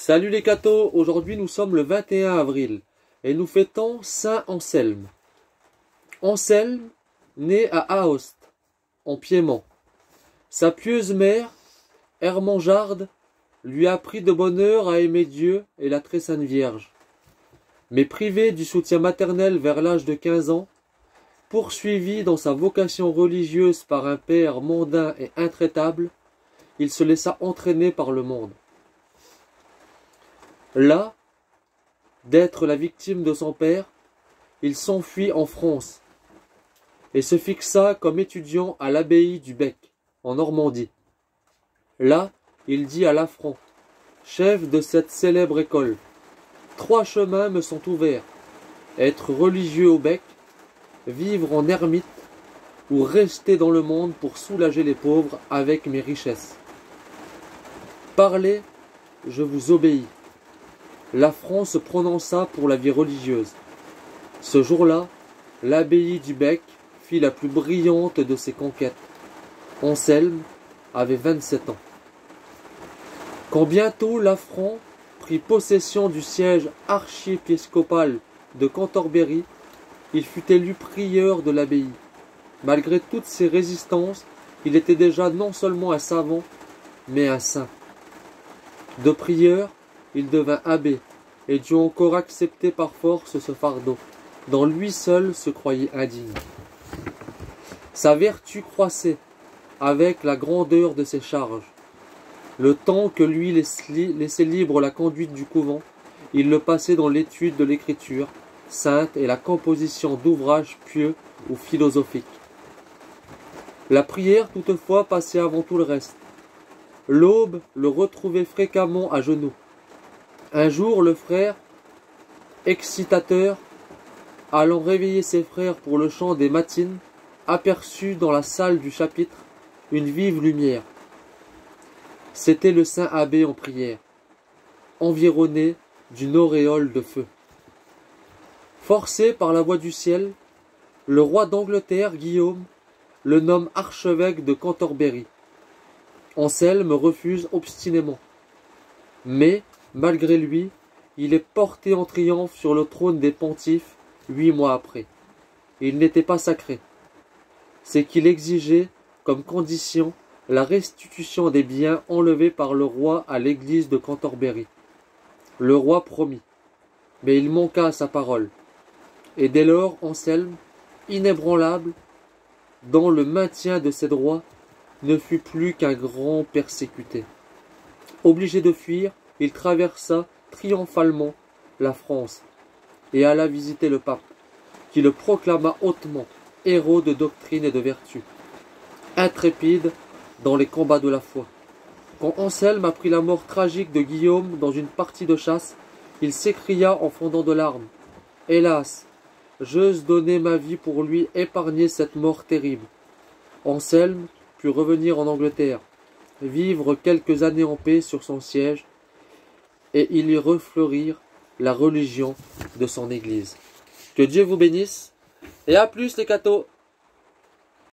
Salut les cathos, aujourd'hui nous sommes le 21 avril et nous fêtons Saint Anselme. Anselme, né à Aoste, en Piémont. Sa pieuse mère, Hermangarde, lui apprit de bonne heure à aimer Dieu et la très sainte Vierge. Mais privé du soutien maternel vers l'âge de 15 ans, poursuivi dans sa vocation religieuse par un père mondain et intraitable, il se laissa entraîner par le monde. Là, d'être la victime de son père, il s'enfuit en France et se fixa comme étudiant à l'abbaye du Bec, en Normandie. Là, il dit à Lafrant, chef de cette célèbre école, « 3 chemins me sont ouverts, être religieux au Bec, vivre en ermite ou rester dans le monde pour soulager les pauvres avec mes richesses. Parlez, je vous obéis. » Lafrant se prononça pour la vie religieuse. Ce jour-là, l'abbaye du Bec fit la plus brillante de ses conquêtes. Anselme avait 27 ans. Quand bientôt Lafrant prit possession du siège archiépiscopal de Cantorbéry, il fut élu prieur de l'abbaye. Malgré toutes ses résistances, il était déjà non seulement un savant, mais un saint. De prieur, il devint abbé et dut encore accepter par force ce fardeau, dont lui seul se croyait indigne. Sa vertu croissait avec la grandeur de ses charges. Le temps que lui laissait libre la conduite du couvent, il le passait dans l'étude de l'écriture sainte et la composition d'ouvrages pieux ou philosophiques. La prière toutefois passait avant tout le reste. L'aube le retrouvait fréquemment à genoux. Un jour, le frère, excitateur, allant réveiller ses frères pour le chant des matines, aperçut dans la salle du chapitre une vive lumière. C'était le saint abbé en prière, environné d'une auréole de feu. Forcé par la voix du ciel, le roi d'Angleterre, Guillaume, le nomme archevêque de Cantorbéry. Anselme refuse obstinément. Mais, malgré lui, il est porté en triomphe sur le trône des pontifes 8 mois après. Il n'était pas sacré. C'est qu'il exigeait, comme condition, la restitution des biens enlevés par le roi à l'église de Cantorbéry. Le roi promit, mais il manqua à sa parole. Et dès lors, Anselme, inébranlable, dans le maintien de ses droits, ne fut plus qu'un grand persécuté. Obligé de fuir, il traversa triomphalement la France et alla visiter le pape, qui le proclama hautement héros de doctrine et de vertu, intrépide dans les combats de la foi. Quand Anselme apprit la mort tragique de Guillaume dans une partie de chasse, il s'écria en fondant de larmes, « Hélas, j'ose donner ma vie pour lui épargner cette mort terrible. » Anselme put revenir en Angleterre, vivre quelques années en paix sur son siège, et il y refleurir la religion de son église. Que Dieu vous bénisse, et à plus les cathos!